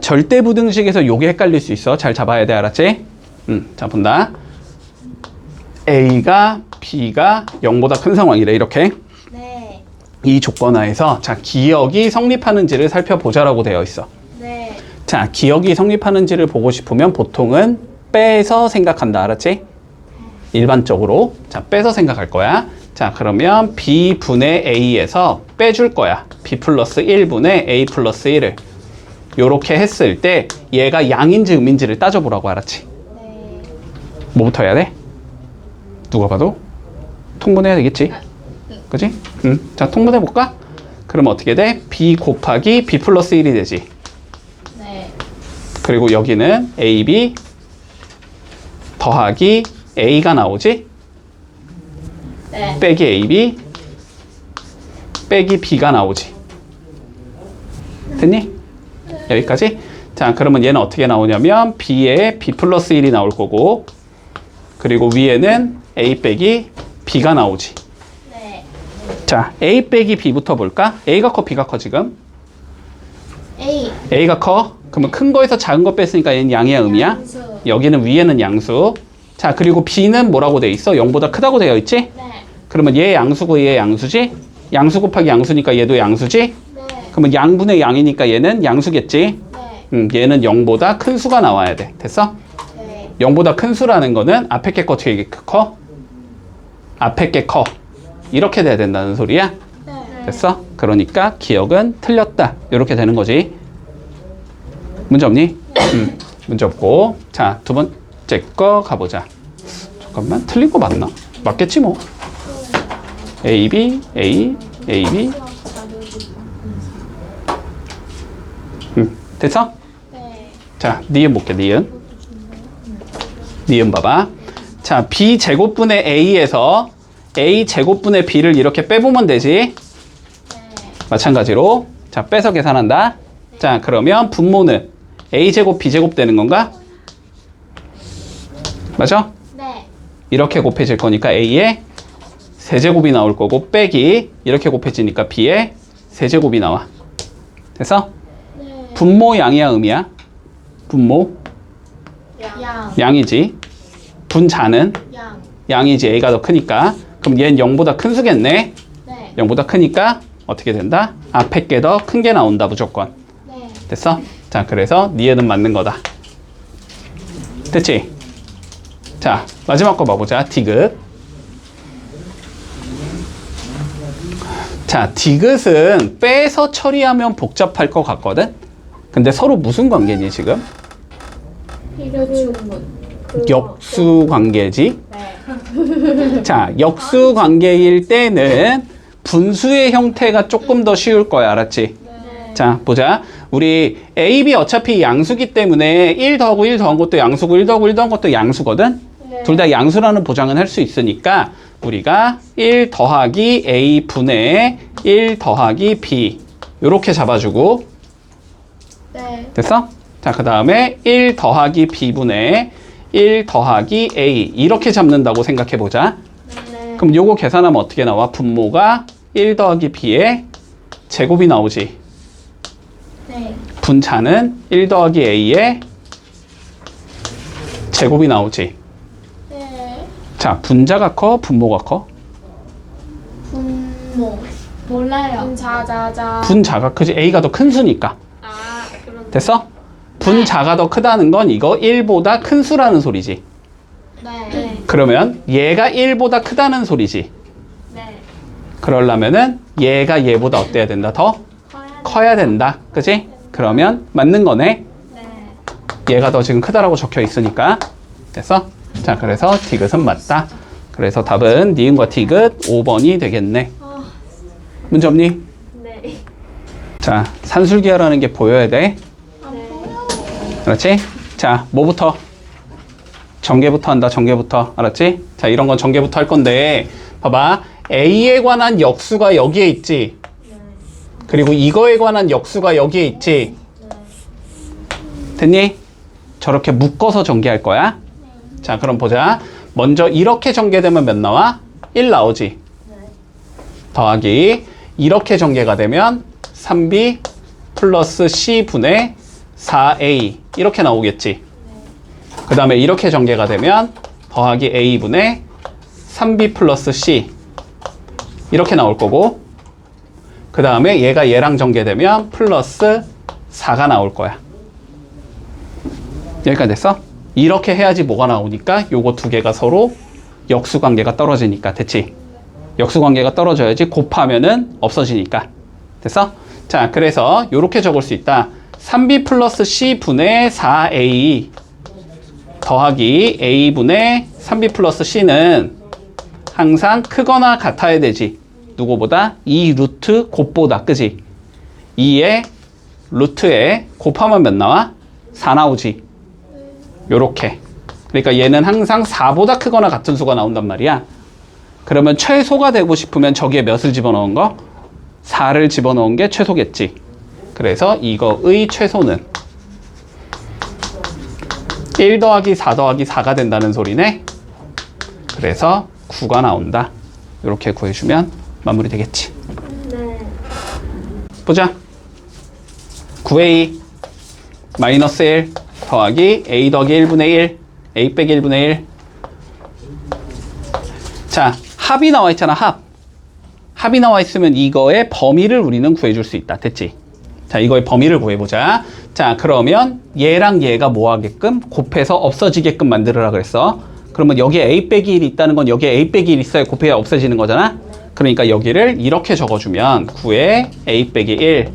절대부등식에서 요게 헷갈릴 수 있어. 잘 잡아야 돼. 알았지? 자, 본다. A가 B가 0보다 큰 상황이래. 이렇게. 네. 이 조건 하에서 자, 기억이 성립하는지를 살펴보자라고 되어 있어. 네. 자, 기억이 성립하는지를 보고 싶으면 보통은 빼서 생각한다. 알았지? 일반적으로. 자, 빼서 생각할 거야. 자, 그러면 B분의 A에서 빼줄 거야. B 플러스 1분의 A 플러스 1을. 요렇게 했을 때 얘가 양인지 음인지를 따져보라고. 알았지? 네. 뭐부터 해야 돼? 누가 봐도? 통분해야 되겠지? 그지? 자, 통분해볼까? 그럼 어떻게 돼? B 곱하기 B 플러스 1이 되지. 네. 그리고 여기는 AB 더하기 A가 나오지? 네. 빼기 AB 빼기 B가 나오지. 됐니? 여기까지? 자, 그러면 얘는 어떻게 나오냐면 B에 B 플러스 1이 나올 거고, 그리고 위에는 A 빼기 B가 나오지. 네. 자, A 빼기 B부터 볼까? A가 커, B가 커 지금? A. A가 커? 그러면 큰 거에서 작은 거 뺐으니까 얘는 양이야, 음이야? 양수. 여기는 위에는 양수. 자, 그리고 B는 뭐라고 돼 있어? 0보다 크다고 되어 있지? 네. 그러면 얘 양수고 얘 양수지? 양수 곱하기 양수니까 얘도 양수지? 네. 그러면 양분의 양이니까 얘는 양수겠지? 네. 얘는 0보다 큰 수가 나와야 돼. 됐어? 네. 0보다 큰 수라는 거는 앞에 게 커, 뒤에 게 커? 앞에 게 커. 이렇게 돼야 된다는 소리야? 네. 됐어? 그러니까 기억은 틀렸다. 이렇게 되는 거지. 문제 없니? 문제 없고. 자, 두 번째 거 가보자. 잠깐만, 틀린 거 맞나? 맞겠지 뭐. A, B, A, A, B. 됐어? 네. 자, 니은 볼게, 니은. 니은 봐봐. 자, B 제곱분의 A에서 A 제곱분의 B를 이렇게 빼보면 되지. 네. 마찬가지로. 자, 빼서 계산한다. 자, 그러면 분모는 A 제곱 B 제곱 되는 건가? 맞아? 네. 이렇게 곱해질 거니까 A에 세제곱이 나올 거고, 빼기 이렇게 곱해지니까 B에 세제곱이 나와. 됐어? 네. 분모 양이야, 음이야? 분모 양. 양이지. 분자는 양. 양이지. A가 더 크니까. 그럼 얘는 0보다 큰 수겠네. 네. 0보다 크니까 어떻게 된다? 앞에 게 더 큰 게 나온다, 무조건. 네. 됐어? 자, 그래서 니은은 맞는 거다. 됐지? 자, 마지막 거 봐보자. 디귿. 자, 디귿은 빼서 처리하면 복잡할 것 같거든? 근데 서로 무슨 관계니, 지금? 필요주문. 역수 관계지? 네. 자, 역수 관계일 때는 분수의 형태가 조금 더 쉬울 거야. 알았지? 네. 자, 보자. 우리 A, B 어차피 양수기 때문에 1 더하고 1 더한 것도 양수고 1 더하고 1 더한 것도 양수거든? 네. 둘 다 양수라는 보장은 할 수 있으니까 우리가 1 더하기 A 분의 1 더하기 B 요렇게 잡아주고, 네. 됐어? 자, 그 다음에 1 더하기 B분의 1 더하기 A 이렇게 잡는다고 생각해보자. 네. 그럼 요거 계산하면 어떻게 나와? 분모가 1 더하기 B의 제곱이 나오지. 네. 분자는 1 더하기 A의 제곱이 나오지. 네. 자, 분자가 커? 분모가 커? 분모. 몰라요. 분자자자. 분자가 크지. A가 더 큰 수니까. 아, 그런. 됐어? 분자가 더 크다는 건 이거 1보다 큰 수라는 소리지. 네. 그러면 얘가 1보다 크다는 소리지. 네. 그러려면은 얘가 얘보다 어때야 된다? 더 커야 된다. 그지? 그러면 맞는 거네. 네. 얘가 더 지금 크다라고 적혀 있으니까. 됐어? 자, 그래서 디귿은 맞다. 그래서 답은 니은과 디귿 5번이 되겠네. 문제 없니? 네. 자, 산술기하라는 게 보여야 돼. 그렇지? 자, 뭐부터? 전개부터 한다, 전개부터. 알았지? 자, 이런 건 전개부터 할 건데, 봐봐. A에 관한 역수가 여기에 있지. 그리고 이거에 관한 역수가 여기에 있지. 됐니? 저렇게 묶어서 전개할 거야. 자, 그럼 보자. 먼저 이렇게 전개되면 몇 나와? 1 나오지. 더하기 이렇게 전개가 되면 3b 플러스 c분의 4a 이렇게 나오겠지. 그 다음에 이렇게 전개가 되면 더하기 a분의 3b 플러스 c 이렇게 나올 거고, 그 다음에 얘가 얘랑 전개되면 플러스 4가 나올 거야. 여기까지 됐어? 이렇게 해야지 뭐가 나오니까 요거 두 개가 서로 역수관계가 떨어지니까. 됐지? 역수관계가 떨어져야지 곱하면은 없어지니까. 됐어? 자, 그래서 요렇게 적을 수 있다. 3b 플러스 c 분의 4a 더하기 a분의 3b 플러스 c는 항상 크거나 같아야 되지. 누구보다? 2 루트 곱보다. 그지? 2의 루트에 곱하면 몇 나와? 4 나오지. 요렇게. 그러니까 얘는 항상 4보다 크거나 같은 수가 나온단 말이야. 그러면 최소가 되고 싶으면 저기에 몇을 집어넣은 거? 4를 집어넣은 게 최소겠지. 그래서 이거의 최소는 1 더하기 4 더하기 4가 된다는 소리네. 그래서 9가 나온다. 이렇게 구해주면 마무리 되겠지. 네. 보자. 9a 마이너스 1 더하기 a 더하기 1분의 1 a 빼기 1분의 1. 자, 합이 나와 있잖아. 합이 나와 있으면 이거의 범위를 우리는 구해줄 수 있다. 됐지? 자, 이거의 범위를 구해보자. 자, 그러면 얘랑 얘가 뭐 하게끔? 곱해서 없어지게끔 만들으라 그랬어. 그러면 여기에 a 빼기 1이 있다는 건 여기에 a 빼기 1이 있어야 곱해야 없어지는 거잖아. 그러니까 여기를 이렇게 적어주면 9에 a 빼기 1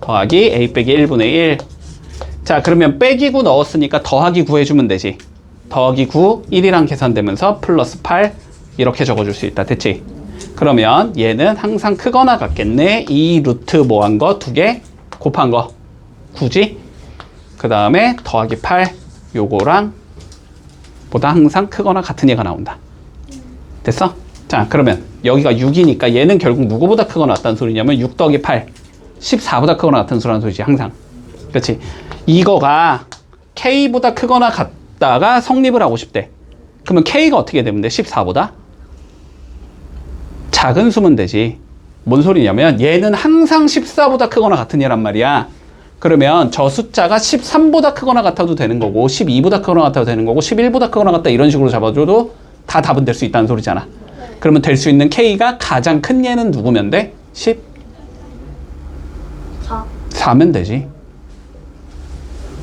더하기 a 빼기 1분의 1. 자, 그러면 빼기 9 넣었으니까 더하기 9 해주면 되지. 더하기 9, 1이랑 계산되면서 플러스 8 이렇게 적어줄 수 있다. 됐지? 그러면 얘는 항상 크거나 같겠네. 2 루트 뭐 한 거? 2개 곱한 거 9지? 그 다음에 더하기 8 요거랑 보다 항상 크거나 같은 얘가 나온다. 됐어? 자, 그러면 여기가 6이니까 얘는 결국 누구보다 크거나 같다는 소리냐면 6 더하기 8 14보다 크거나 같은 수라는 소리지. 항상. 그렇지? 이거가 K보다 크거나 같다가 성립을 하고 싶대. 그러면 K가 어떻게 되면 돼? 14보다? 작은 수면 되지. 뭔 소리냐면 얘는 항상 14보다 크거나 같은 얘란 말이야. 그러면 저 숫자가 13보다 크거나 같아도 되는 거고 12보다 크거나 같아도 되는 거고 11보다 크거나 같다 이런 식으로 잡아줘도 다 답은 될 수 있다는 소리잖아. 그러면 될 수 있는 K가 가장 큰 얘는 누구면 돼? 14면 되지.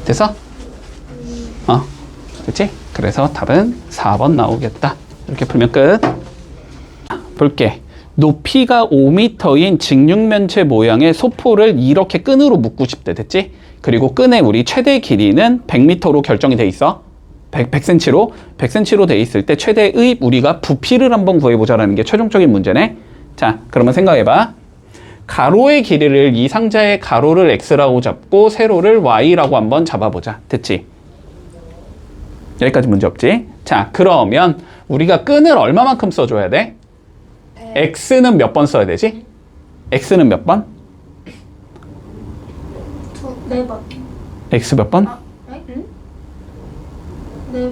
됐어? 됐지? 그래서 답은 4번 나오겠다. 이렇게 풀면 끝. 볼게. 높이가 5m인 직육면체 모양의 소포를 이렇게 끈으로 묶고 싶대. 됐지? 그리고 끈의 우리 최대 길이는 100m로 결정이 돼 있어. 100cm로 돼 있을 때 최대의 우리가 부피를 한번 구해보자라는 게 최종적인 문제네. 자, 그러면 생각해봐. 가로의 길이를 이 상자의 가로를 x라고 잡고 세로를 y라고 한번 잡아보자. 됐지? 여기까지 문제 없지? 자, 그러면 우리가 끈을 얼마만큼 써줘야 돼? x는 몇 번 써야 되지? x는 몇 번? 4번. x 몇 번? 네? 네.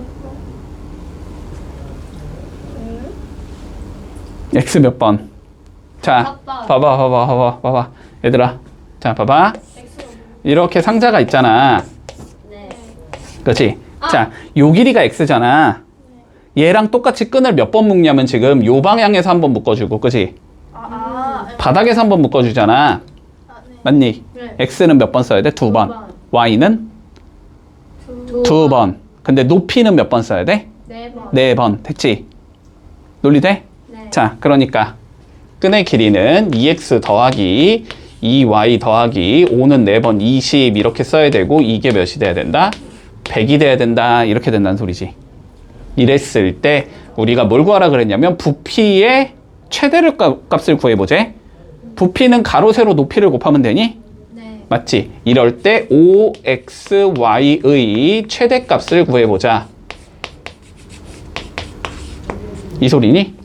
x 몇 번? 자, 봐봐. 얘들아. 자, 봐봐. 이렇게 상자가 있잖아. 네. 그렇지? 자, 요 길이가 x잖아. 얘랑 똑같이 끈을 몇 번 묶냐면 지금 요 방향에서 한번 묶어주고, 그치? 바닥에서 한번 묶어주잖아. 맞니? 네. x는 몇 번 써야 돼? 2번. y는? 2번. 근데 높이는 몇 번 써야 돼? 4번. 4번. 됐지? 논리돼? 네. 자, 그러니까 끈의 길이는 2x 더하기 2y 더하기 5는 4번 20 이렇게 써야 되고 이게 몇이 돼야 된다? 100이 돼야 된다. 이렇게 된다는 소리지. 이랬을 때 우리가 뭘 구하라 그랬냐면 부피의 최대를 값을 구해보재. 부피는 가로 세로 높이를 곱하면 되니? 네. 맞지? 이럴 때 5xy의 최대값을 구해보자. 이 소리니?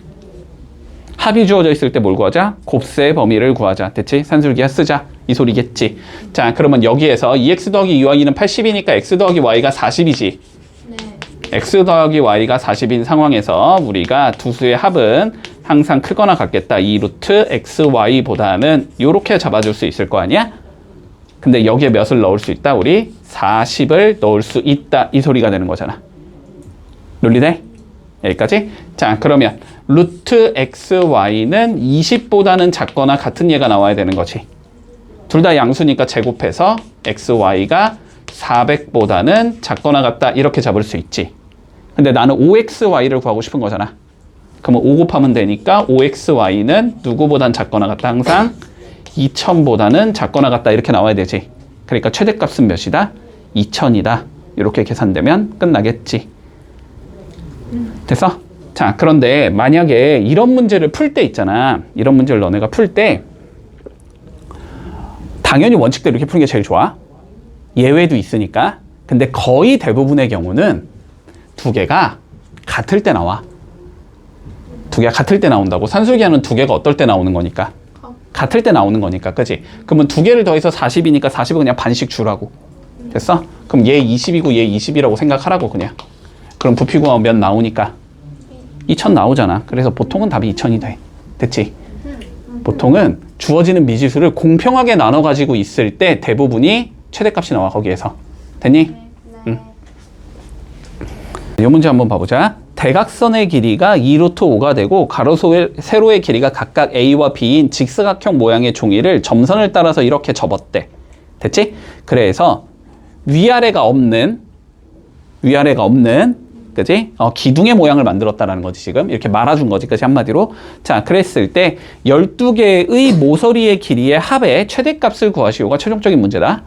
합이 주어져 있을 때 뭘 구하자? 곱셈 범위를 구하자. 됐지? 산술기하 쓰자. 이 소리겠지. 자, 그러면 여기에서 2x 더하기 2y는 80이니까 x 더하기 y가 40이지. 네. x 더하기 y가 40인 상황에서 우리가 두 수의 합은 항상 크거나 같겠다. 2 루트 xy보다는 이렇게 잡아줄 수 있을 거 아니야? 근데 여기에 몇을 넣을 수 있다? 우리 40을 넣을 수 있다. 이 소리가 되는 거잖아. 논리돼? 여기까지? 자, 그러면 루트 xy는 20보다는 작거나 같은 예가 나와야 되는 거지. 둘 다 양수니까 제곱해서 xy가 400보다는 작거나 같다. 이렇게 잡을 수 있지. 근데 나는 5xy를 구하고 싶은 거잖아. 그러면 5 곱하면 되니까 5xy는 누구보단 작거나 같다. 항상 2000보다는 작거나 같다. 이렇게 나와야 되지. 그러니까 최대값은 몇이다? 2000이다. 이렇게 계산되면 끝나겠지. 됐어? 자, 그런데 만약에 이런 문제를 풀 때 있잖아. 이런 문제를 너네가 풀 때 당연히 원칙대로 이렇게 푸는 게 제일 좋아. 예외도 있으니까. 근데 거의 대부분의 경우는 두 개가 같을 때 나와. 두 개가 같을 때 나온다고. 산술기하는 두 개가 어떨 때 나오는 거니까. 같을 때 나오는 거니까. 그치? 그러면 두 개를 더해서 40이니까 40을 그냥 반씩 주라고. 됐어? 그럼 얘 20이고 얘 20이라고 생각하라고 그냥. 그럼 부피 구하면 몇 나오니까? 2000 나오잖아. 그래서 보통은 답이 2000이 돼. 됐지? 보통은 주어지는 미지수를 공평하게 나눠 가지고 있을 때 대부분이 최대값이 나와. 거기에서. 됐니? 응. 이 문제 한번 봐보자. 대각선의 길이가 2루트 5가 되고 가로 세로의 길이가 각각 A와 B인 직사각형 모양의 종이를 점선을 따라서 이렇게 접었대. 됐지? 그래서 위아래가 없는 그지? 기둥의 모양을 만들었다라는 거지. 지금 이렇게 말아준 거지. 그지? 한마디로. 자, 그랬을 때 12개의 모서리의 길이의 합의 최대값을 구하시오가 최종적인 문제다.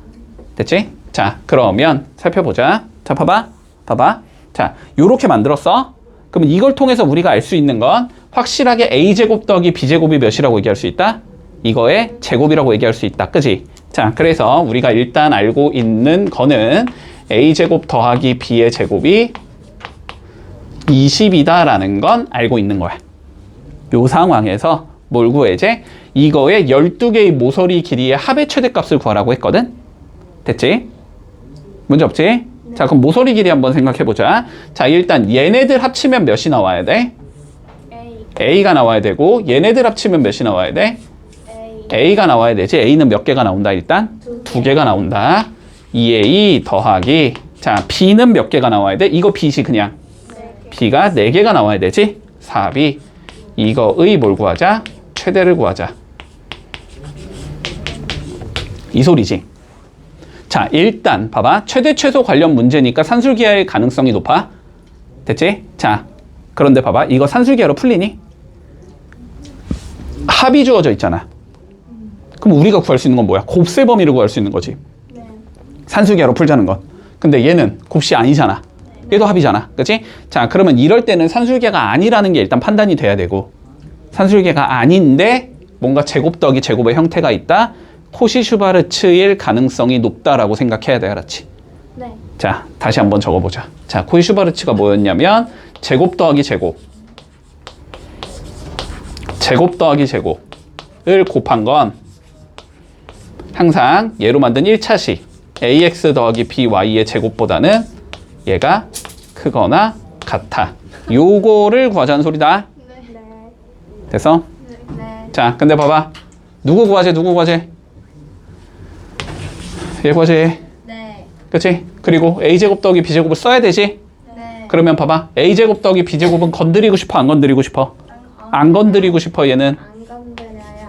됐지? 자, 그러면 살펴보자. 자, 봐봐. 자, 요렇게 만들었어. 그러면 이걸 통해서 우리가 알 수 있는 건 확실하게 a제곱 더하기 b제곱이 몇이라고 얘기할 수 있다? 이거의 제곱이라고 얘기할 수 있다. 그지? 자, 그래서 우리가 일단 알고 있는 거는 a제곱 더하기 b의 제곱이 20이다라는 건 알고 있는 거야. 요 상황에서 뭘 구해제? 이거의 12개의 모서리 길이의 합의 최대값을 구하라고 했거든? 됐지? 문제 없지? 자, 그럼 모서리 길이 한번 생각해보자. 자, 일단 얘네들 합치면 몇이 나와야 돼? A가 나와야 되고 얘네들 합치면 몇이 나와야 돼? A가 나와야 되지. A는 몇 개가 나온다 일단? 두 개가 나온다. 2A 더하기 자, B는 몇 개가 나와야 돼? 이거 B시 그냥 B가 4개가 나와야 되지. 4B 이거의 뭘 구하자? 최대를 구하자. 이 소리지. 자, 일단 봐봐. 최대 최소 관련 문제니까 산술기하의 가능성이 높아. 됐지? 자, 그런데 봐봐. 이거 산술기하로 풀리니? 합이 주어져 있잖아. 그럼 우리가 구할 수 있는 건 뭐야? 곱셈 범위를 구할 수 있는 거지. 산술기하로 풀자는 건. 근데 얘는 곱이 아니잖아. 얘도 합이잖아. 그치? 자, 그러면 이럴 때는 산술계가 아니라는 게 일단 판단이 돼야 되고, 산술계가 아닌데 뭔가 제곱 더하기 제곱의 형태가 있다? 코시-슈바르츠일 가능성이 높다라고 생각해야 돼. 알았지? 네. 자, 다시 한번 적어보자. 자, 코시-슈바르츠가 뭐였냐면 제곱 더하기 제곱, 제곱 더하기 제곱을 곱한 건 항상 얘로 만든 1차식 ax 더하기 by의 제곱보다는 얘가 크거나 같아. 요거를 구하자는 소리다. 네. 됐어? 네. 자, 근데 봐봐. 누구 구하지? 누구 구하지? 얘 구하지. 네. 그치? 그리고 a제곱 더하기 b제곱을 써야 되지? 네. 그러면 봐봐. a제곱 더하기 b제곱은 건드리고 싶어? 안 건드리고 싶어? 안 건드리고 싶어. 얘는 안 건드려요.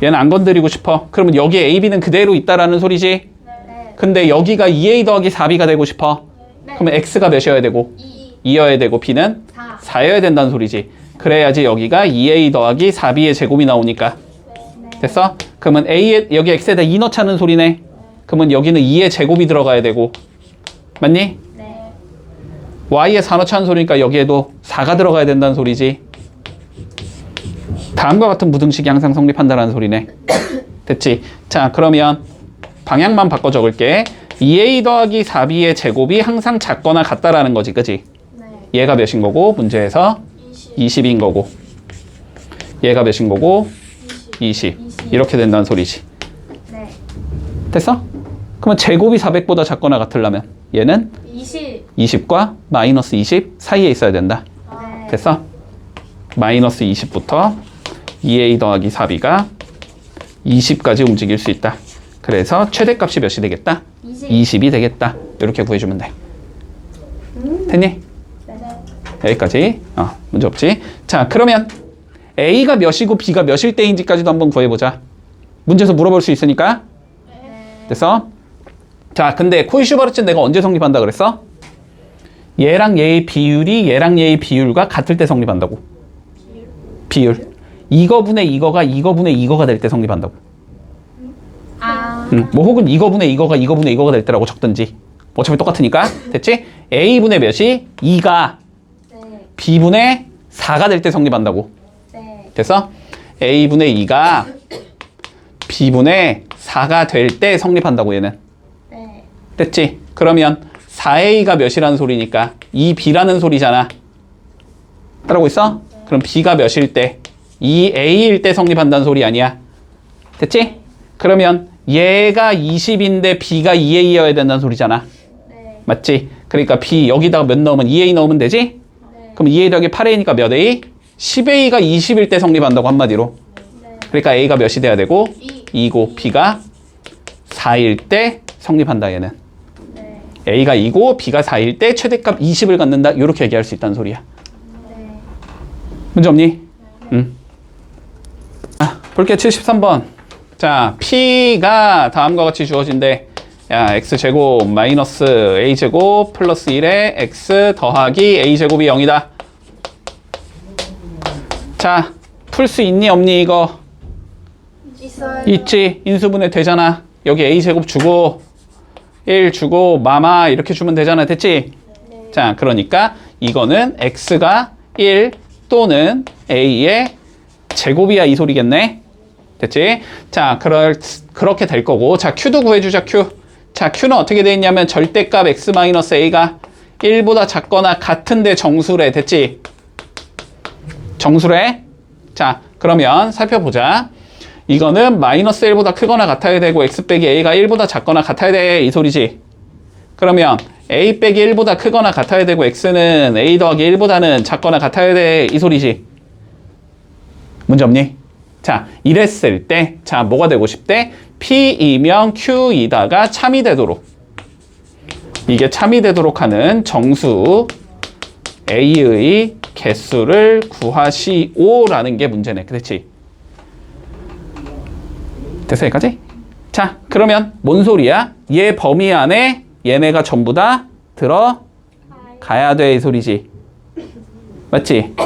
얘는 안 건드리고 싶어. 그러면 여기에 a, b는 그대로 있다라는 소리지? 네. 근데 여기가 2a 더하기 4b가 되고 싶어. 네. 그러면 x가 몇이어야 되고 2. 2여야 되고 b는 4. 4여야 된다는 소리지. 그래야지 여기가 2a 더하기 4b의 제곱이 나오니까. 네. 됐어? 그러면 a에 여기 x에다 2 넣자는 소리네. 그러면 여기는 2의 제곱이 들어가야 되고. 맞니? 네. y에 4 넣자는 소리니까 여기에도 4가 들어가야 된다는 소리지. 다음과 같은 무등식이 항상 성립한다는 소리네. 됐지? 자, 그러면 방향만 바꿔 적을게. 2a 더하기 4b의 제곱이 항상 작거나 같다라는 거지. 그치? 네. 얘가 몇인 거고 문제에서 20인 거고, 얘가 몇인 거고 20. 이렇게 된다는 소리지. 네. 됐어? 그러면 제곱이 400보다 작거나 같으려면 얘는 20. 20과 마이너스 20 사이에 있어야 된다. 네. 됐어? 마이너스 20부터 2a 더하기 4b가 20까지 움직일 수 있다. 그래서 최대값이 몇이 되겠다? 20이 되겠다. 이렇게 구해주면 돼. 됐니? 네. 여기까지. 문제 없지? 자, 그러면 A가 몇이고 B가 몇일 때인지까지도 한번 구해보자. 문제에서 물어볼 수 있으니까. 됐어? 자, 근데 코이슈바르츠는 내가 언제 성립한다 그랬어? 얘랑 얘의 비율이 얘랑 얘의 비율과 같을 때 성립한다고. 비율. 이거분의 이거가 이거분의 이거가 될 때 성립한다고. 뭐 혹은 이거분의 이거가 이거분의 이거가 될 때라고 적든지. 어차피 똑같으니까. 됐지? A분의 몇이 2가 네. B분의 4가 될 때 성립한다고. 네. 됐어? A분의 2가 B분의 4가 될 때 성립한다고 얘는. 네. 됐지? 그러면 4A가 몇이라는 소리니까 2B라는 소리잖아. 따라오고 있어? 그럼 B가 몇일 때? 2A일 때 성립한다는 소리 아니야. 됐지? 그러면 얘가 20인데 B가 2A여야 된다는 소리잖아. 네. 맞지? 그러니까 B 여기다가 몇 넣으면 2A 넣으면 되지? 네. 그럼 2A 더하기 8A니까 몇 A? 10A가 20일 때 성립한다고 한마디로. 네. 그러니까 A가 몇이 돼야 되고 2. 2고 B가 4일 때 성립한다 얘는. 네. A가 2고 B가 4일 때 최대값 20을 갖는다. 이렇게 얘기할 수 있다는 소리야. 네. 문제 없니? 응. 볼게 73번. 자, P가 다음과 같이 주어진대. 야, X제곱 마이너스 A제곱 플러스 1에 X 더하기 A제곱이 0이다. 자, 풀 수 있니 없니 이거? 있어요. 있지. 인수분해 되잖아. 여기 A제곱 주고 1 주고 마마 이렇게 주면 되잖아. 됐지? 네. 자, 그러니까 이거는 X가 1 또는 A의 제곱이야 이 소리겠네. 됐지? 자, 그렇게 될 거고. 자, Q도 구해주자, Q. 자, Q는 어떻게 돼 있냐면 절대값 X-A가 1보다 작거나 같은데 정수래. 됐지? 정수래. 자, 그러면 살펴보자. 이거는 마이너스 1보다 크거나 같아야 되고 X 빼기 A가 1보다 작거나 같아야 돼. 이 소리지. 그러면 A 빼기 1보다 크거나 같아야 되고 X는 A 더하기 1보다는 작거나 같아야 돼. 이 소리지. 문제 없니? 자, 이랬을 때, 자, 뭐가 되고 싶대? P이면 Q이다가 참이 되도록. 이게 참이 되도록 하는 정수 A의 개수를 구하시오라는 게 문제네. 그렇지? 됐어, 여기까지? 자, 그러면 뭔 소리야? 얘 범위 안에 얘네가 전부 다 들어가야 돼. 이 소리지. 맞지?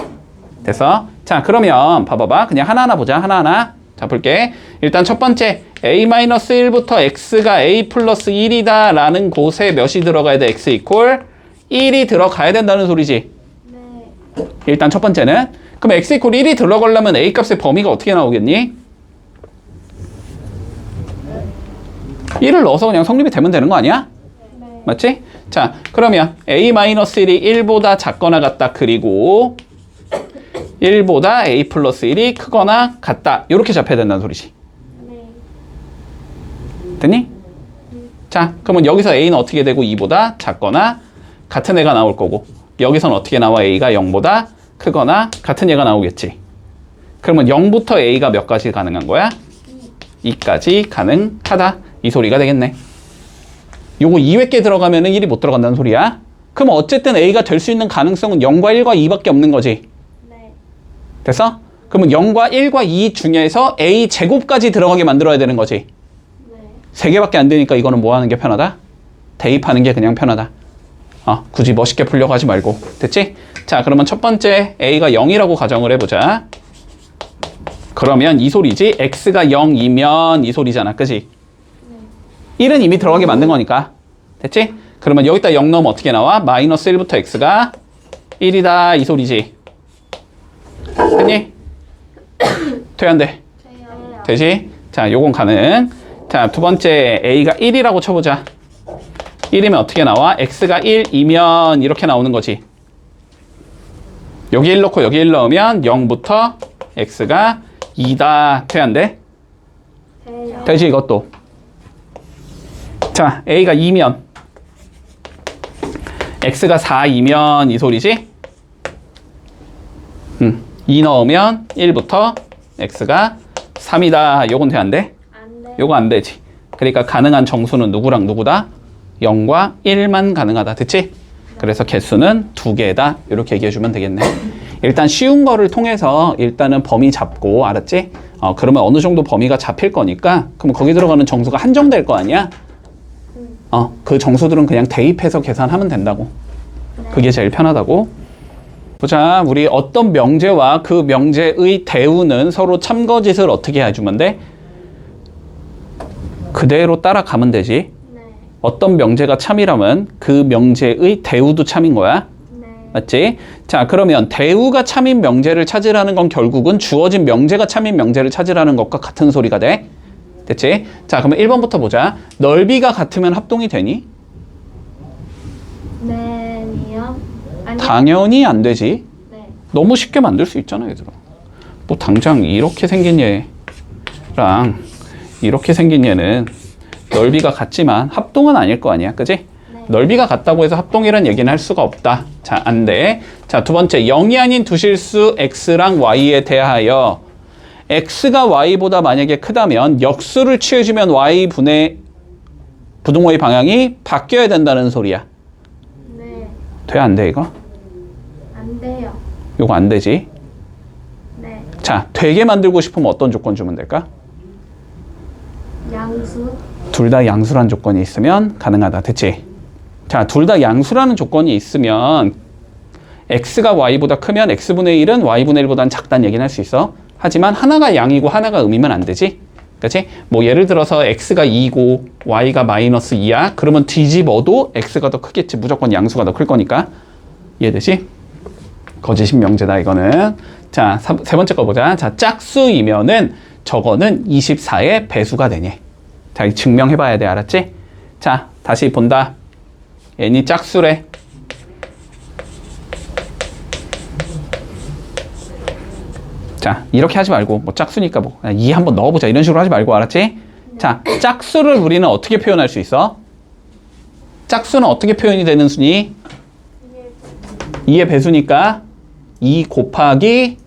됐어? 자, 그러면 봐봐봐. 그냥 하나하나 보자. 하나하나. 자, 볼게. 일단 첫 번째 A-1부터 X가 A 플러스 1이다 라는 곳에 몇이 들어가야 돼? X 이퀄 1이 들어가야 된다는 소리지. 네. 일단 첫 번째는 그럼 X 이퀄 1이 들어가려면 A 값의 범위가 어떻게 나오겠니? 1을 넣어서 그냥 성립이 되면 되는 거 아니야? 네. 맞지? 자, 그러면 A-1이 1보다 작거나 같다. 그리고 1보다 A 플러스 1이 크거나 같다. 이렇게 잡혀야 된다는 소리지. 네. 됐니? 자, 그러면 여기서 A는 어떻게 되고 2보다 작거나 같은 애가 나올 거고 여기서는 어떻게 나와? A가 0보다 크거나 같은 애가 나오겠지. 그러면 0부터 A가 몇 가지 가능한 거야? 2까지 가능하다. 이 소리가 되겠네. 요거 2회께 들어가면은 1이 못 들어간다는 소리야. 그럼 어쨌든 A가 될 수 있는 가능성은 0과 1과 2밖에 없는 거지. 네. 됐어? 그러면 0과 1과 2 중에서 A 제곱까지 들어가게 만들어야 되는 거지. 네. 3개밖에 안 되니까 이거는 뭐 하는 게 편하다? 대입하는 게 그냥 편하다. 굳이 멋있게 풀려고 하지 말고. 됐지? 자, 그러면 첫 번째 A가 0이라고 가정을 해보자. 그러면 이 소리지. X가 0이면 이 소리잖아. 그지? 1은 이미 들어가게 만든 거니까. 됐지? 그러면 여기다 0 넣으면 어떻게 나와? 마이너스 1부터 X가 1이다. 이 소리지. 됐니? 돼, 안 돼? 돼요. 되지? 자, 요건 가능. 자, 두 번째 A가 1이라고 쳐보자. 1이면 어떻게 나와? X가 1이면 이렇게 나오는 거지. 여기 1 넣고 여기 1 넣으면 0부터 X가 2다. 돼, 안 돼? 돼요. 되지, 이것도. 자, A가 2면 X가 4이면 이 소리지? 2 넣으면 1부터 X가 3이다. 요건 돼, 안 돼? 요거 안 되지. 그러니까 가능한 정수는 누구랑 누구다? 0과 1만 가능하다. 됐지? 그래서 개수는 2개다. 이렇게 얘기해 주면 되겠네. 일단 쉬운 거를 통해서 일단은 범위 잡고, 알았지? 그러면 어느 정도 범위가 잡힐 거니까, 그럼 거기 들어가는 정수가 한정될 거 아니야? 그 정수들은 그냥 대입해서 계산하면 된다고. 그게 제일 편하다고. 보자, 우리 어떤 명제와 그 명제의 대우는 서로 참거짓을 어떻게 해주면 돼? 그대로 따라가면 되지. 네. 어떤 명제가 참이라면 그 명제의 대우도 참인 거야. 네. 맞지? 자, 그러면 대우가 참인 명제를 찾으라는 건 결국은 주어진 명제가 참인 명제를 찾으라는 것과 같은 소리가 돼. 됐지? 자, 그러면 1번부터 보자. 넓이가 같으면 합동이 되니? 네. 아니요. 아니요. 당연히 안 되지. 네. 너무 쉽게 만들 수 있잖아, 얘들아. 뭐 당장 이렇게 생긴 얘랑 이렇게 생긴 얘는 넓이가 같지만 합동은 아닐 거 아니야, 그지? 네. 넓이가 같다고 해서 합동이란 얘기는 할 수가 없다. 자, 안 돼. 자, 두 번째, 0이 아닌 두 실수 x랑 y에 대하여 x가 y보다 만약에 크다면 역수를 취해주면 y분의 부동호의 방향이 바뀌어야 된다는 소리야. 네. 돼, 안 돼, 이거? 안 돼요. 요거 안 되지. 네. 자, 되게 만들고 싶으면 어떤 조건 주면 될까? 양수. 둘 다 양수란 조건이 있으면 가능하다. 됐지? 자, 둘 다 양수라는 조건이 있으면 x가 y보다 크면 x분의 1은 y분의 1보다는 작다는 얘기는 할 수 있어. 하지만 하나가 양이고 하나가 음이면 안 되지? 그치? 뭐 예를 들어서 x가 2고 y가 마이너스 2야. 그러면 뒤집어도 x가 더 크겠지. 무조건 양수가 더 클 거니까. 이해되지? 거짓인 명제다, 이거는. 자, 세 번째 거 보자. 자, 짝수이면은 저거는 24의 배수가 되니. 자, 이 증명해봐야 돼, 알았지? 자, 다시 본다. n이 짝수래. 자, 이렇게 하지 말고, 뭐 짝수니까 뭐, 2 한번 넣어보자. 이런 식으로 하지 말고, 알았지? 자, 짝수를 우리는 어떻게 표현할 수 있어? 짝수는 어떻게 표현이 되는 수니? 2의 배수니까 2 곱하기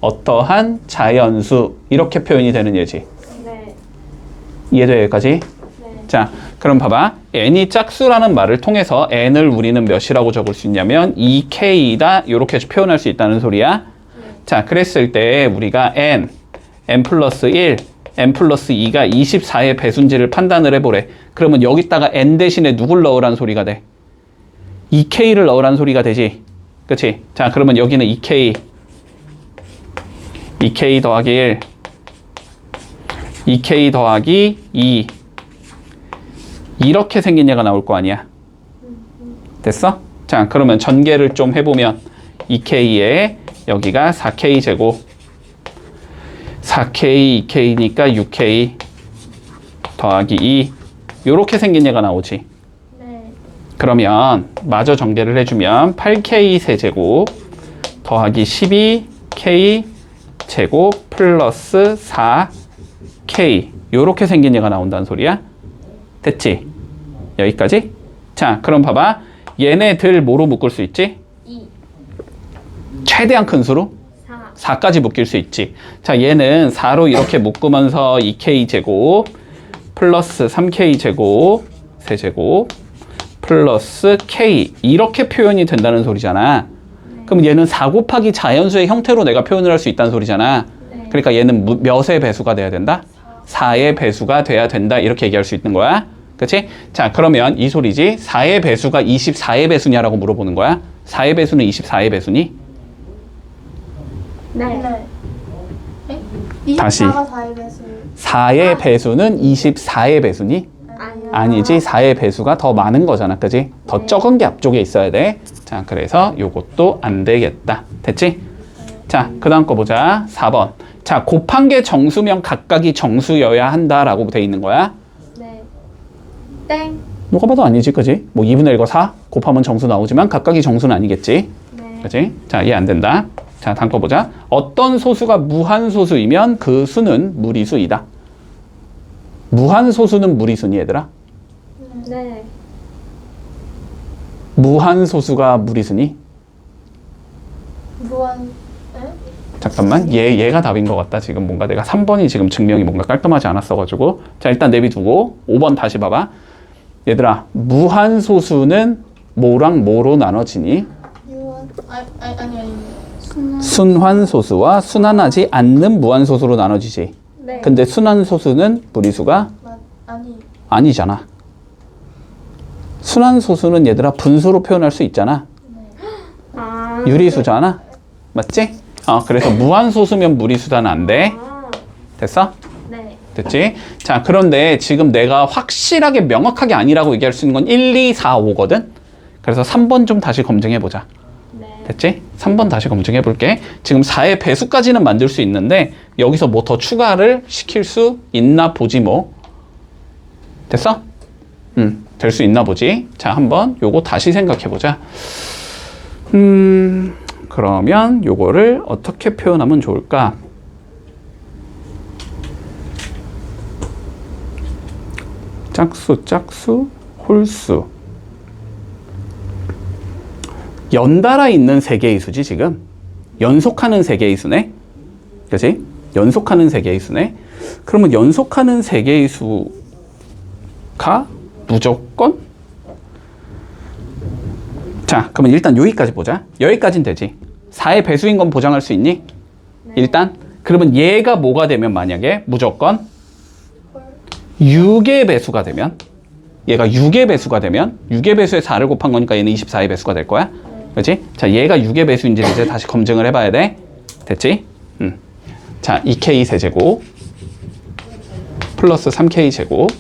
어떠한 자연수. 이렇게 표현이 되는 예지. 네. 이해돼, 여기까지? 네. 자, 그럼 봐봐. n이 짝수라는 말을 통해서 n을 우리는 몇이라고 적을 수 있냐면 2k이다. 이렇게 표현할 수 있다는 소리야. 자, 그랬을 때 우리가 n 플러스 1, n 플러스 2가 24의 배수인지를 판단을 해보래. 그러면 여기다가 n 대신에 누굴 넣으란 소리가 돼? 2k를 넣으란 소리가 되지. 그치? 자, 그러면 여기는 2k 더하기 1, 2k 더하기 2 이렇게 생긴 얘가 나올 거 아니야. 됐어? 자, 그러면 전개를 좀 해보면 2k에 여기가 4k 제곱 4k 2k니까 6k 더하기 2 요렇게 생긴 얘가 나오지. 네. 그러면 마저 전개를 해주면 8k 세제곱 더하기 12k 제곱 플러스 4k 요렇게 생긴 얘가 나온다는 소리야. 됐지? 여기까지? 자, 그럼 봐봐. 얘네들 뭐로 묶을 수 있지? 2. 최대한 큰 수로? 4. 4까지 묶일 수 있지. 자, 얘는 4로 이렇게 묶으면서 2k 제곱 플러스 3k 제곱 세제곱 플러스 k 이렇게 표현이 된다는 소리잖아. 그럼 얘는 4 곱하기 자연수의 형태로 내가 표현을 할 수 있다는 소리잖아. 네. 그러니까 얘는 몇의 배수가 돼야 된다? 4의 배수가 돼야 된다. 이렇게 얘기할 수 있는 거야. 그치? 자, 그러면 이 소리지. 4의 배수가 24의 배수냐라고 물어보는 거야. 4의 배수는 24의 배수니? 네. 다시. 24가 4의 배수. 4의 배수는 24의 배수니? 아니요. 아니지. 4의 배수가 더 많은 거잖아. 그지? 더 적은 게 앞쪽에 있어야 돼. 자, 그래서 요것도 안 되겠다. 됐지? 자, 그 다음 거 보자. 4번. 자, 곱한 게 정수면 각각이 정수여야 한다라고 돼 있는 거야. 네. 땡. 누가 봐도 아니지, 그지? 뭐 2분의 1과 4 곱하면 정수 나오지만 각각이 정수는 아니겠지. 네. 그지? 자, 이해 안 된다. 자, 다음 거 보자. 어떤 소수가 무한소수이면 그 수는 무리수이다. 무한소수는 무리수니, 얘들아? 네. 무한소수가 무리수니? 무한. 에? 잠깐만, 얘가 답인 것 같다. 지금 뭔가 내가 3번이 지금 증명이 뭔가 깔끔하지 않았어가지고. 자, 일단 내비두고 5번 다시 봐봐. 얘들아, 무한소수는 뭐랑 뭐로 나눠지니? 유한. 아니. 순환소수와 순환하지 않는 무한소수로 나눠지지. 네. 근데 순환소수는 무리수가 아니. 아니잖아. 순환소수는 얘들아 분수로 표현할 수 있잖아. 아. 유리수잖아. 맞지? 그래서 무한소수면 무리수다는 안 돼. 됐어? 네. 됐지? 자, 그런데 지금 내가 확실하게 명확하게 아니라고 얘기할 수 있는 건 1, 2, 4, 5거든? 그래서 3번 좀 다시 검증해보자. 네. 됐지? 3번 다시 검증해볼게. 지금 4의 배수까지는 만들 수 있는데 여기서 뭐 더 추가를 시킬 수 있나 보지 뭐. 됐어? 될 수 있나 보지. 자, 한번 요거 다시 생각해보자. 그러면 요거를 어떻게 표현하면 좋을까? 짝수, 홀수. 연달아 있는 세 개의 수지, 지금. 연속하는 세 개의 수네. 그치? 연속하는 세 개의 수네. 그러면 연속하는 세 개의 수가 무조건? 자, 그러면 일단 여기까지 보자. 여기까지는 되지. 4의 배수인 건 보장할 수 있니? 네. 일단. 그러면 얘가 뭐가 되면 만약에 무조건 6의 배수가 되면 얘가 6의 배수가 되면 6의 배수에 4를 곱한 거니까 얘는 24의 배수가 될 거야. 그렇지? 자, 얘가 6의 배수인지 이제 다시 검증을 해봐야 돼. 됐지? 자, 2k 세제곱 플러스 3k 제곱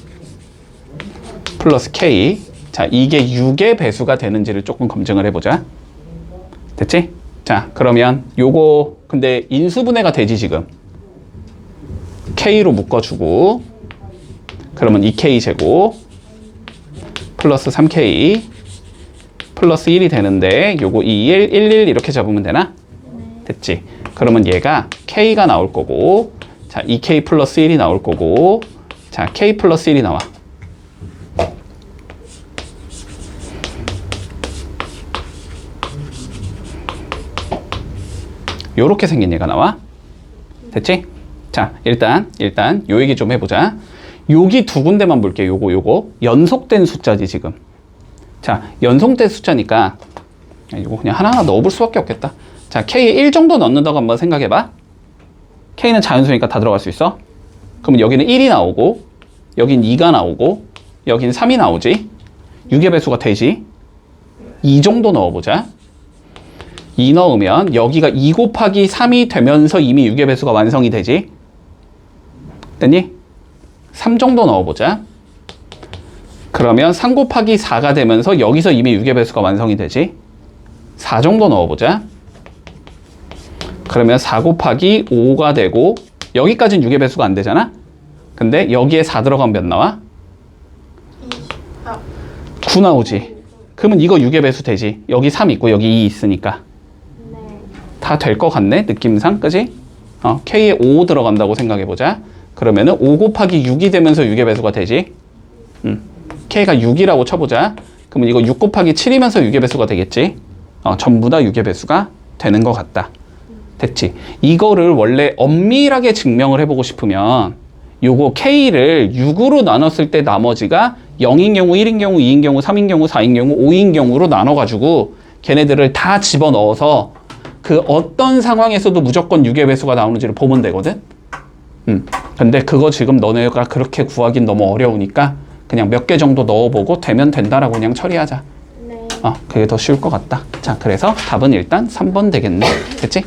플러스 k. 자, 이게 6의 배수가 되는지를 조금 검증을 해보자. 됐지? 자, 그러면 요거 근데 인수분해가 되지 지금. k로 묶어주고 그러면 2k 제곱 플러스 3k 플러스 1이 되는데 요거 2, 1, 1, 1 이렇게 잡으면 되나? 됐지? 그러면 얘가 k가 나올 거고 자, 2k 플러스 1이 나올 거고 자, k 플러스 1이 나와. 요렇게 생긴 얘가 나와. 됐지? 자, 일단 요 얘기 좀 해보자. 여기 두 군데만 볼게. 요거 연속된 숫자지 지금. 자, 연속된 숫자니까 이거 그냥 하나하나 넣어볼 수밖에 없겠다. 자, k에 1 정도 넣는다고 한번 생각해봐. k는 자연수니까 다 들어갈 수 있어. 그러면 여기는 1이 나오고 여긴 2가 나오고 여긴 3이 나오지. 6의 배수가 되지. 2 정도 넣어보자. 2 넣으면 여기가 2 곱하기 3이 되면서 이미 6의 배수가 완성이 되지. 됐니? 3 정도 넣어보자. 그러면 3 곱하기 4가 되면서 여기서 이미 6의 배수가 완성이 되지. 4 정도 넣어보자. 그러면 4 곱하기 5가 되고 여기까지는 6의 배수가 안 되잖아. 근데 여기에 4 들어가면 몇 나와? 9 나오지. 그러면 이거 6의 배수 되지. 여기 3 있고 여기 2 있으니까. 다 될 것 같네, 느낌상. 그지? k에 5 들어간다고 생각해보자. 그러면은 5 곱하기 6이 되면서 6의 배수가 되지. k가 6이라고 쳐보자. 그러면 이거 6 곱하기 7이면서 6의 배수가 되겠지. 전부 다 6의 배수가 되는 것 같다. 됐지? 이거를 원래 엄밀하게 증명을 해보고 싶으면 요거 k를 6으로 나눴을 때 나머지가 0인 경우, 1인 경우, 2인 경우, 3인 경우, 4인 경우, 5인 경우로 나눠가지고 걔네들을 다 집어넣어서 그 어떤 상황에서도 무조건 6의 배수가 나오는지를 보면 되거든. 근데 그거 지금 너네가 그렇게 구하긴 너무 어려우니까 그냥 몇 개 정도 넣어보고 되면 된다라고 그냥 처리하자. 네. 그게 더 쉬울 것 같다. 자, 그래서 답은 일단 3번 되겠네. 됐지?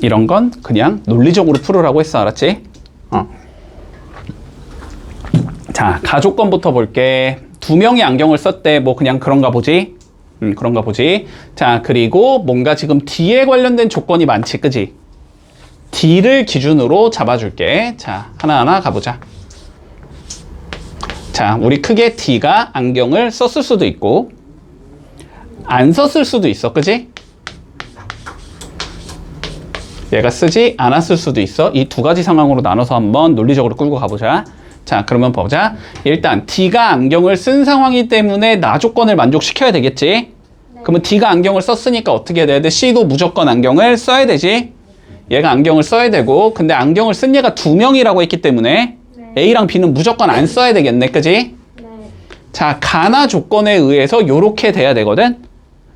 이런 건 그냥 논리적으로 풀으라고 했어. 알았지? 자, 가족권부터 볼게. 2명이 안경을 썼대. 뭐 그냥 그런가 보지? 그런가 보지. 자, 그리고 뭔가 지금 D에 관련된 조건이 많지, 그지? D를 기준으로 잡아줄게. 자, 하나하나 가보자. 자, 우리 크게 D가 안경을 썼을 수도 있고 안 썼을 수도 있어, 그지? 얘가 쓰지 않았을 수도 있어. 이 두 가지 상황으로 나눠서 한번 논리적으로 끌고 가보자. 자, 그러면 보자. 일단 D가 안경을 쓴 상황이기 때문에 나 조건을 만족시켜야 되겠지? 네. 그러면 D가 안경을 썼으니까 어떻게 돼야 돼? C도 무조건 안경을 써야 되지. 얘가 안경을 써야 되고, 근데 안경을 쓴 얘가 2명이라고 했기 때문에 네. A랑 B는 무조건 안 써야 되겠네, 그지? 네. 자, 가나 조건에 의해서 요렇게 돼야 되거든?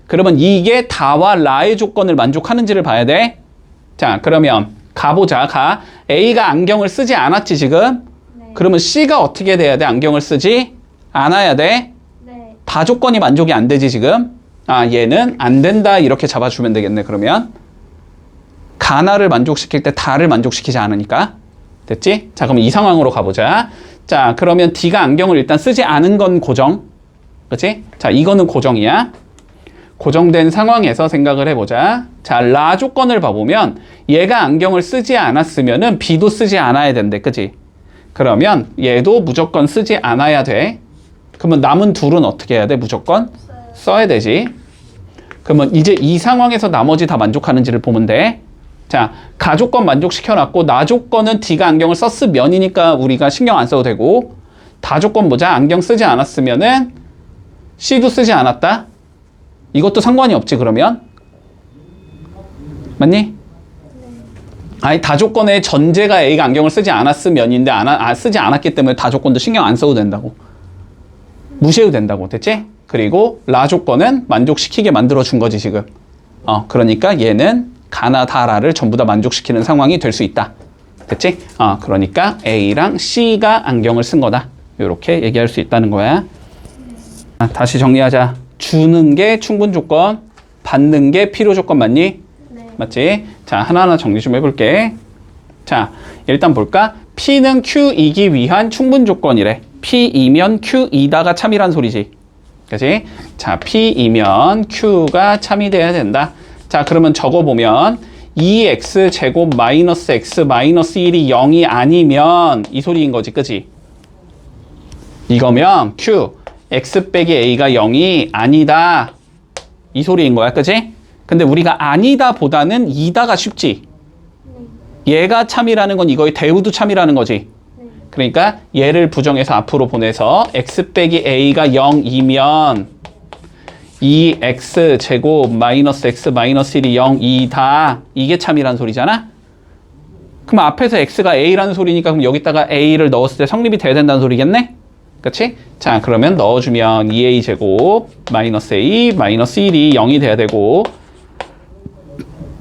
그러면 이게 다와 라의 조건을 만족하는지를 봐야 돼. 자, 그러면 가보자. 가. A가 안경을 쓰지 않았지, 지금? 네. 그러면 C가 어떻게 돼야 돼? 안경을 쓰지 않아야 돼? 네. 다 조건이 만족이 안 되지, 지금? 아, 얘는 안 된다. 이렇게 잡아주면 되겠네, 그러면. 가나를 만족시킬 때 다를 만족시키지 않으니까. 됐지? 자, 그럼 이 상황으로 가보자. 자, 그러면 D가 안경을 일단 쓰지 않은 건 고정. 그치? 자, 이거는 고정이야. 고정된 상황에서 생각을 해보자. 자, 라 조건을 봐보면 얘가 안경을 쓰지 않았으면은 B도 쓰지 않아야 된대. 그치? 그러면 얘도 무조건 쓰지 않아야 돼. 그러면 남은 둘은 어떻게 해야 돼? 무조건 써야 되지. 그러면 이제 이 상황에서 나머지 다 만족하는지를 보면 돼. 자, 가조건 만족시켜놨고 나조건은 D가 안경을 썼으면이니까 우리가 신경 안 써도 되고, 다조건 보자. 안경 쓰지 않았으면은 C도 쓰지 않았다. 이것도 상관이 없지, 그러면. 맞니? 아니, 다조건의 전제가 A가 안경을 쓰지 않았으면인데 쓰지 않았기 때문에 다조건도 신경 안 써도 된다고. 무시해도 된다고. 됐지? 그리고 라 조건은 만족시키게 만들어준 거지, 지금. 그러니까 얘는 가나 다라를 전부 다 만족시키는 상황이 될 수 있다. 됐지? 그러니까 A랑 C가 안경을 쓴 거다. 이렇게 얘기할 수 있다는 거야. 다시 정리하자. 주는 게 충분 조건, 받는 게 필요 조건 맞니? 네. 맞지? 자, 하나하나 정리 좀 해볼게. 자, 일단 볼까? P는 Q이기 위한 충분 조건이래. P이면 Q이다가 참이란 소리지. 그치? 자, P이면 Q가 참이 돼야 된다. 자, 그러면 적어보면 2x 제곱 마이너스 x 마이너스 1이 0이 아니면 이 소리인 거지, 그치? 이거면 Q x 빼기 a가 0이 아니다. 이 소리인 거야, 그치? 근데 우리가 아니다 보다는 이다가 쉽지. 얘가 참이라는 건 이거의 대우도 참이라는 거지. 그러니까 얘를 부정해서 앞으로 보내서 x 빼기 a가 0이면 2x 제곱 마이너스 x 마이너스 1이 0이다. 이게 참이라는 소리잖아? 그럼 앞에서 x가 a라는 소리니까 그럼 여기다가 a를 넣었을 때 성립이 돼야 된다는 소리겠네? 그치? 자, 그러면 넣어주면 2a 제곱 마이너스 a 마이너스 1이 0이 돼야 되고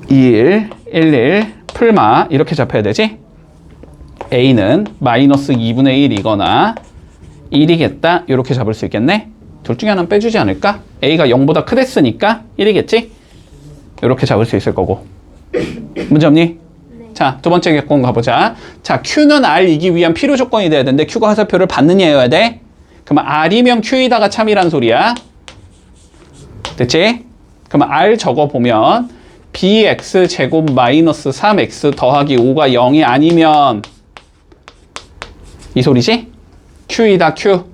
1, 1, 풀마 이렇게 잡혀야 되지? a는 마이너스 2분의 1이거나 1이겠다. 이렇게 잡을 수 있겠네? 둘 중에 하나는 빼주지 않을까? a가 0보다 크댔으니까 1이겠지? 이렇게 잡을 수 있을 거고. 문제 없니? 네. 자, 두 번째 조건 가보자. 자, Q는 R이기 위한 필요 조건이 돼야 되는데 Q가 화살표를 받느냐여야 돼? 그러면 R이면 Q이다가 참이란 소리야. 됐지? 그러면 R 적어보면 bx 제곱 마이너스 3x 더하기 5가 0이 아니면 이 소리지? Q이다, Q.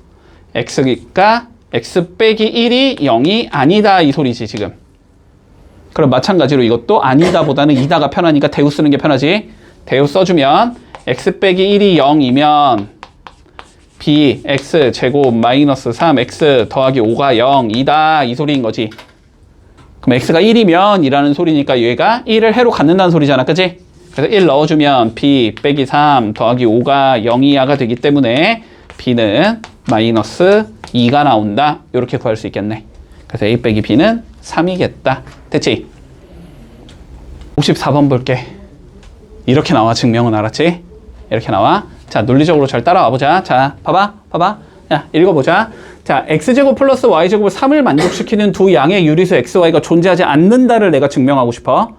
x가 x 빼기 1이 0이 아니다 이 소리지, 지금. 그럼 마찬가지로 이것도 아니다 보다는 이다가 편하니까 대우 쓰는 게 편하지. 대우 써주면 x 빼기 1이 0이면 bx 제곱 마이너스 3x 더하기 5가 0이다 이 소리인 거지. 그럼 x가 1이면 이라는 소리니까 얘가 1을 해로 갖는다는 소리잖아, 그치? 그래서 1 넣어주면 b 빼기 3 더하기 5가 0이하가 되기 때문에 b는 마이너스 2가 나온다. 이렇게 구할 수 있겠네. 그래서 a 빼기 b는 3이겠다. 됐지? 54번 볼게. 이렇게 나와, 증명은. 알았지? 이렇게 나와. 자, 논리적으로 잘 따라와 보자. 자, 봐봐. 자, 읽어보자. 자, x제곱 플러스 y제곱을 3을 만족시키는 두 양의 유리수 x, y가 존재하지 않는다를 내가 증명하고 싶어.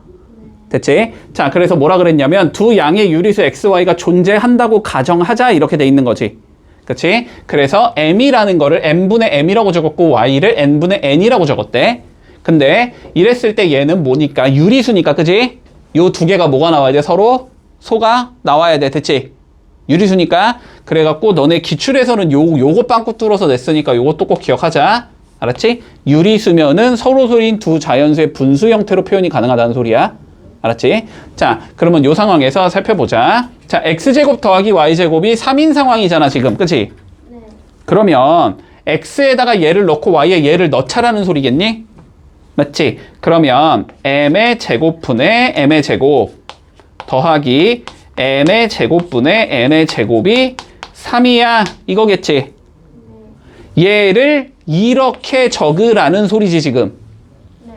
됐지? 자, 그래서 뭐라 그랬냐면 두 양의 유리수 x, y가 존재한다고 가정하자 이렇게 돼 있는 거지. 그치? 그래서 m이라는 거를 n분의 m이라고 적었고 y를 n분의 n이라고 적었대. 근데 이랬을 때 얘는 뭐니까? 유리수니까, 그치? 요 두 개가 뭐가 나와야 돼? 서로 소가 나와야 돼. 됐지? 유리수니까. 그래갖고 너네 기출에서는 요거 빵꾸 뚫어서 냈으니까 요것도 꼭 기억하자. 알았지? 유리수면은 서로 소인 두 자연수의 분수 형태로 표현이 가능하다는 소리야. 알았지? 자, 그러면 요 상황에서 살펴보자. 자, x제곱 더하기 y제곱이 3인 상황이잖아, 지금. 그치? 네. 그러면 x에다가 얘를 넣고 y에 얘를 넣자라는 소리겠니? 맞지? 그러면 m의 제곱분의 m의 제곱 더하기 n의 제곱분의 n의 제곱이 3이야 이거겠지? 얘를 이렇게 적으라는 소리지 지금. 네.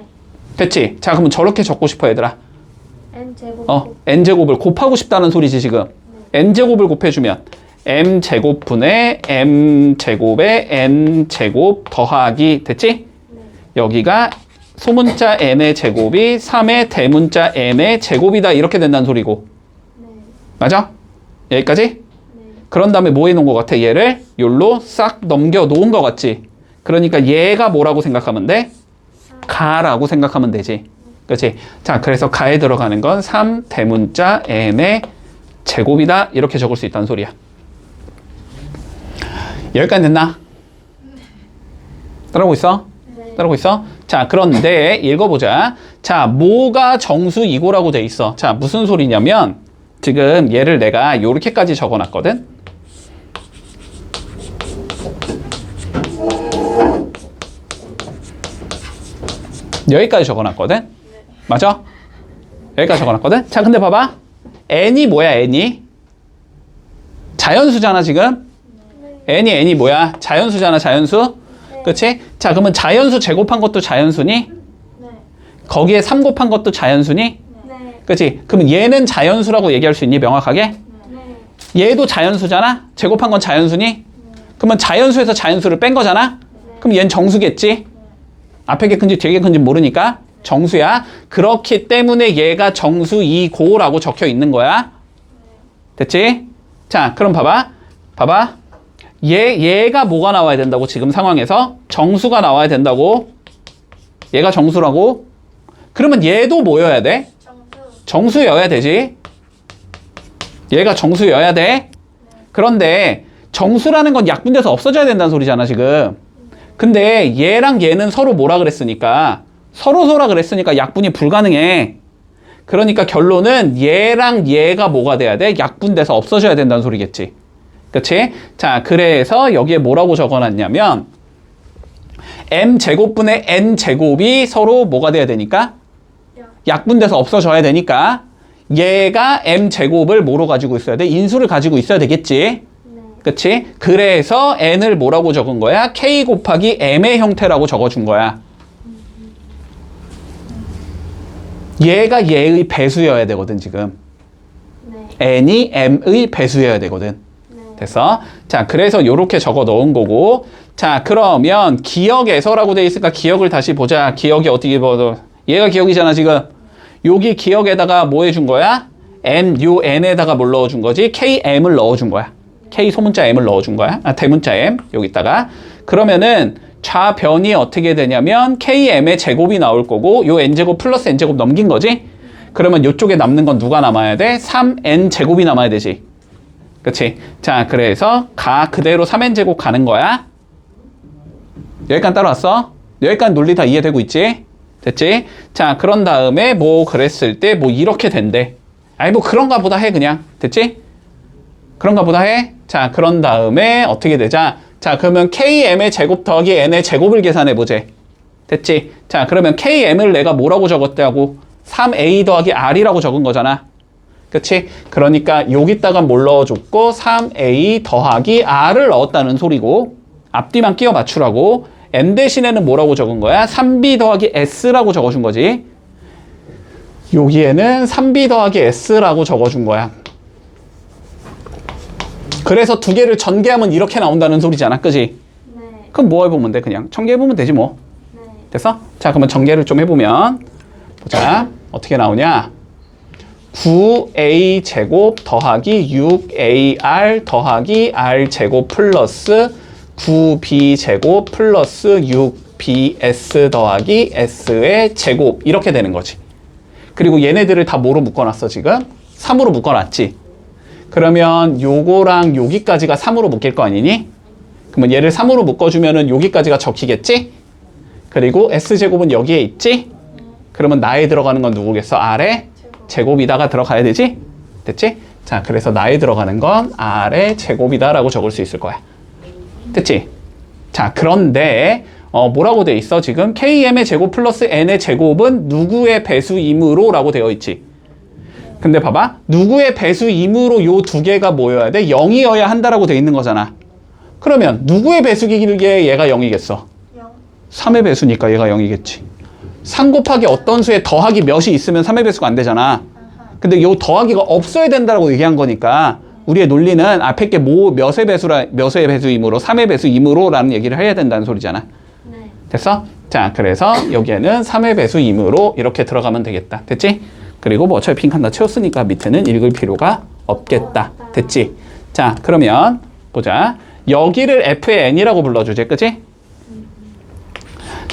됐지? 자 그러면 저렇게 적고 싶어 얘들아. n제곱. n제곱을 곱하고 싶다는 소리지 지금. n제곱을 곱해주면 m제곱분의 m제곱의 n제곱 더하기 됐지? 네. 여기가 소문자 n의 제곱이 3의 대문자 n의 제곱이다 이렇게 된다는 소리고. 네. 맞아? 여기까지? 네. 그런 다음에 뭐 해놓은 것 같아? 얘를 요로 싹 넘겨 놓은 것 같지? 그러니까 얘가 뭐라고 생각하면 돼? 가라고 생각하면 되지. 그렇지? 자, 그래서 가에 들어가는 건 3 대문자 n의 제곱이다 이렇게 적을 수 있다는 소리야. 여기까지 됐나? 따라오고 있어? 네. 따라오고 있어? 자, 그런데 읽어보자. 자, 뭐가 정수이고라고 돼 있어. 자, 무슨 소리냐면 지금 얘를 내가 요렇게까지 적어놨거든. 여기까지 적어놨거든. 맞아? 여기까지 적어놨거든. 자, 근데 봐봐. n이 뭐야, n이? 자연수잖아, 지금. n이 뭐야? 자연수잖아, 자연수. 그치? 자, 그러면 자연수 제곱한 것도 자연수니? 네. 거기에 3 곱한 것도 자연수니? 네. 그치? 그러면 얘는 자연수라고 얘기할 수 있니, 명확하게? 네. 얘도 자연수잖아? 제곱한 건 자연수니? 그러면 자연수에서 자연수를 뺀 거잖아? 그럼 얘는 정수겠지? 앞에 게 큰지 뒤에 게 큰지 모르니까 정수야. 그렇기 때문에 얘가 정수이고라고 적혀 있는 거야. 됐지? 자, 그럼 봐봐. 봐봐. 얘가 뭐가 나와야 된다고 지금 상황에서? 정수가 나와야 된다고. 얘가 정수라고. 그러면 얘도 뭐여야 돼? 정수. 정수여야 되지. 얘가 정수여야 돼. 그런데 정수라는 건 약분돼서 없어져야 된다는 소리잖아 지금. 근데 얘랑 얘는 서로 뭐라 그랬으니까 서로서라 그랬으니까 약분이 불가능해. 그러니까 결론은 얘랑 얘가 뭐가 돼야 돼? 약분돼서 없어져야 된다는 소리겠지. 그치? 자, 그래서 여기에 뭐라고 적어놨냐면 m제곱분의 n제곱이 서로 뭐가 돼야 되니까? 약분돼서 없어져야 되니까 얘가 m제곱을 뭐로 가지고 있어야 돼? 인수를 가지고 있어야 되겠지. 네. 그치? 그래서 n을 뭐라고 적은 거야? k 곱하기 m의 형태라고 적어준 거야. 얘가 얘의 배수여야 되거든 지금. 네. n이 m의 배수여야 되거든. 네. 됐어? 자, 그래서 요렇게 적어 넣은 거고. 자, 그러면 기억에서라고 돼 있으니까 기억을 다시 보자. 기억이 어떻게 봐도 얘가 기억이잖아 지금. 여기 기억에다가 뭐 해준 거야? 요 n에다가 뭘 넣어준 거지? km을 넣어준 거야. k 소문자 m을 넣어준 거야. 아, 대문자 m 여기다가. 그러면은 좌변이 어떻게 되냐면 km의 제곱이 나올 거고 요 n제곱 플러스 n제곱 넘긴 거지? 그러면 요쪽에 남는 건 누가 남아야 돼? 3n 제곱이 남아야 되지. 그치? 자, 그래서 가 그대로 3n제곱 가는 거야. 여기까지 따라왔어? 여기까지 논리 다 이해되고 있지? 됐지? 자, 그런 다음에 뭐 그랬을 때 뭐 이렇게 된대. 아니 뭐 그런가 보다 해 그냥. 됐지? 그런가 보다 해. 자, 그런 다음에 어떻게 되자? 자, 그러면 km의 제곱 더하기 n의 제곱을 계산해 보재. 됐지? 자, 그러면 km을 내가 뭐라고 적었다고? 3a 더하기 r이라고 적은 거잖아. 그치? 그러니까 여기다가 뭘 넣어줬고 3a 더하기 r을 넣었다는 소리고 앞뒤만 끼워 맞추라고. n 대신에는 뭐라고 적은 거야? 3b 더하기 s라고 적어준 거지. 여기에는 3b 더하기 s라고 적어준 거야. 그래서 두 개를 전개하면 이렇게 나온다는 소리잖아. 그지? 네. 그럼 뭐 해보면 돼? 그냥 전개해보면 되지 뭐. 네. 됐어? 자, 그러면 전개를 좀 해보면 보자. 어떻게 나오냐? 9a 제곱 더하기 6ar 더하기 r 제곱 플러스 9b 제곱 플러스 6bs 더하기 s의 제곱 이렇게 되는 거지. 그리고 얘네들을 다 뭐로 묶어놨어 지금? 3으로 묶어놨지. 그러면 요거랑 여기까지가 3으로 묶일 거 아니니? 그러면 얘를 3으로 묶어주면은 여기까지가 적히겠지? 그리고 s제곱은 여기에 있지? 그러면 나에 들어가는 건 누구겠어? r의 제곱이다가 들어가야 되지? 됐지? 자, 그래서 나에 들어가는 건 r의 제곱이다 라고 적을 수 있을 거야. 됐지? 자, 그런데 뭐라고 돼 있어? 지금 KM의 제곱 플러스 N의 제곱은 누구의 배수이므로 라고 되어 있지. 근데 봐봐. 누구의 배수이므로 요 두 개가 뭐여야 돼? 0이어야 한다라고 돼 있는 거잖아. 그러면 누구의 배수기에 얘가 0이겠어? 0. 3의 배수니까 얘가 0이겠지. 3 곱하기 어떤 수에 더하기 몇이 있으면 3의 배수가 안 되잖아. 근데 요 더하기가 없어야 된다라고 얘기한 거니까 우리의 논리는 앞에 게 몇의 배수이므로 3의 배수이므로 라는 얘기를 해야 된다는 소리잖아. 네. 됐어? 자, 그래서 여기에는 3의 배수이므로 이렇게 들어가면 되겠다. 됐지? 그리고 뭐 어차피 빈칸 다 채웠으니까 밑에는 읽을 필요가 없겠다. 됐지? 자, 그러면 보자. 여기를 f의 n이라고 불러주지, 그치?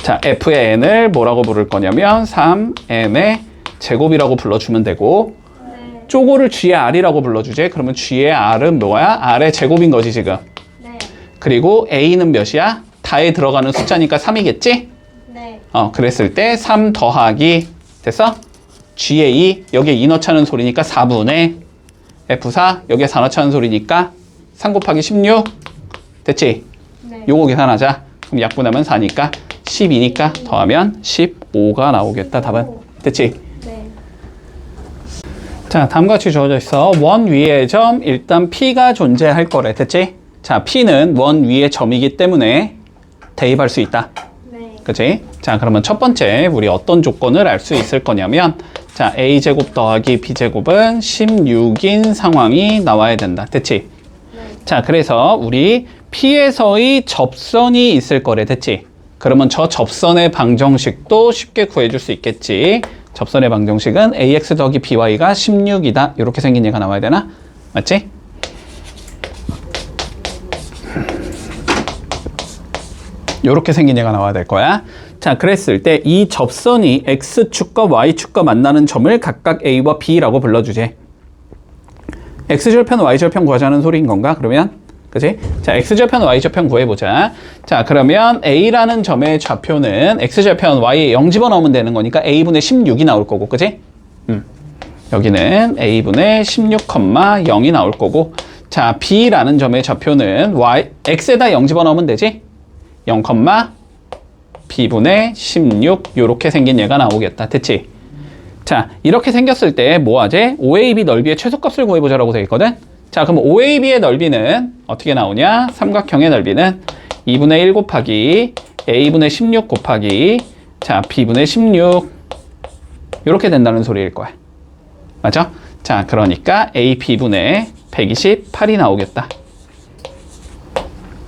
자, f의 n을 뭐라고 부를 거냐면 3n의 제곱이라고 불러주면 되고 네. 쪼고를 g의 r이라고 불러주지. 그러면 g의 r은 뭐야? r의 제곱인 거지, 지금. 네. 그리고 a는 몇이야? 다에 들어가는 숫자니까 3이겠지? 네. 그랬을 때 3 더하기 됐어? g의 2 여기에 2 넣자는 소리니까 4분의 f4 여기에 4 넣자는 소리니까 3 곱하기 16 됐지? 네. 요거 계산하자. 그럼 약분하면 4니까 12니까 더하면 15가 나오겠다. 답은 됐지? 네. 자, 다음과 같이 주어져 있어. 원 위의 점 일단 P가 존재할 거래. 됐지? 자, P는 원 위의 점이기 때문에 대입할 수 있다. 네. 그치? 자, 그러면 첫 번째 우리 어떤 조건을 알 수 있을 거냐면 자, a제곱 더하기 b제곱은 16인 상황이 나와야 된다. 됐지? 네. 자, 그래서 우리 P에서의 접선이 있을 거래. 됐지? 그러면 저 접선의 방정식도 쉽게 구해줄 수 있겠지. 접선의 방정식은 ax 더하기 by가 16이다. 이렇게 생긴 얘가 나와야 되나? 맞지? 이렇게 생긴 얘가 나와야 될 거야. 자, 그랬을 때 이 접선이 x축과 y축과 만나는 점을 각각 a와 b라고 불러주지. x절편, y절편 구하자는 소리인 건가? 그러면 그치? 자, x절편, y절편 구해보자. 자, 그러면 a라는 점의 좌표는 x절편 y에 0 집어넣으면 되는 거니까 a분의 16이 나올 거고, 그치? 여기는 a분의 16,0이 나올 거고, 자, b라는 점의 좌표는 x에다 0 집어넣으면 되지? 0, b분의 16 요렇게 생긴 얘가 나오겠다. 됐지? 자, 이렇게 생겼을 때 뭐하지? OAB 넓이의 최소값을 구해보자라고 되어 있거든? 자, 그럼 OAB의 넓이는 어떻게 나오냐? 삼각형의 넓이는 2분의 1 곱하기 a분의 16 곱하기 자, b분의 16 요렇게 된다는 소리일 거야. 맞아? 자, 그러니까 AB분의 128이 나오겠다.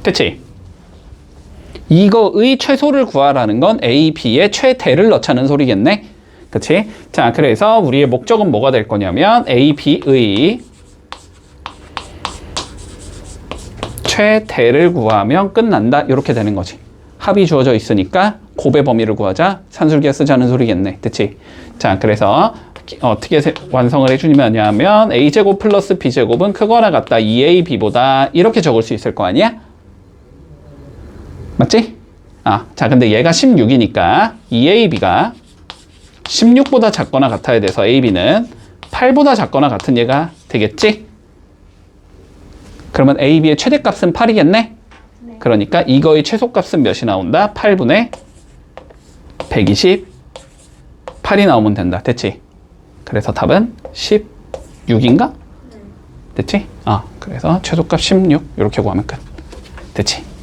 됐지? 이거의 최소를 구하라는 건 A, B의 최대를 넣자는 소리겠네. 그치? 자, 그래서 우리의 목적은 뭐가 될 거냐면 A, B의 최대를 구하면 끝난다. 이렇게 되는 거지. 합이 주어져 있으니까 곱의 범위를 구하자. 산술기에 쓰자는 소리겠네. 됐지? 자, 그래서 어떻게 완성을 해주냐면 A제곱 플러스 B제곱은 크거나 같다. 2AB보다 이렇게 적을 수 있을 거 아니야? 맞지? 자, 근데 얘가 16이니까 2AB가 16보다 작거나 같아야 돼서 AB는 8보다 작거나 같은 얘가 되겠지? 그러면 AB의 최대값은 8이겠네? 네. 그러니까 이거의 최소값은 몇이 나온다? 8분의 128이 나오면 된다. 됐지? 그래서 답은 16인가? 네. 됐지? 그래서 최소값 16 이렇게 구하면 끝. 됐지?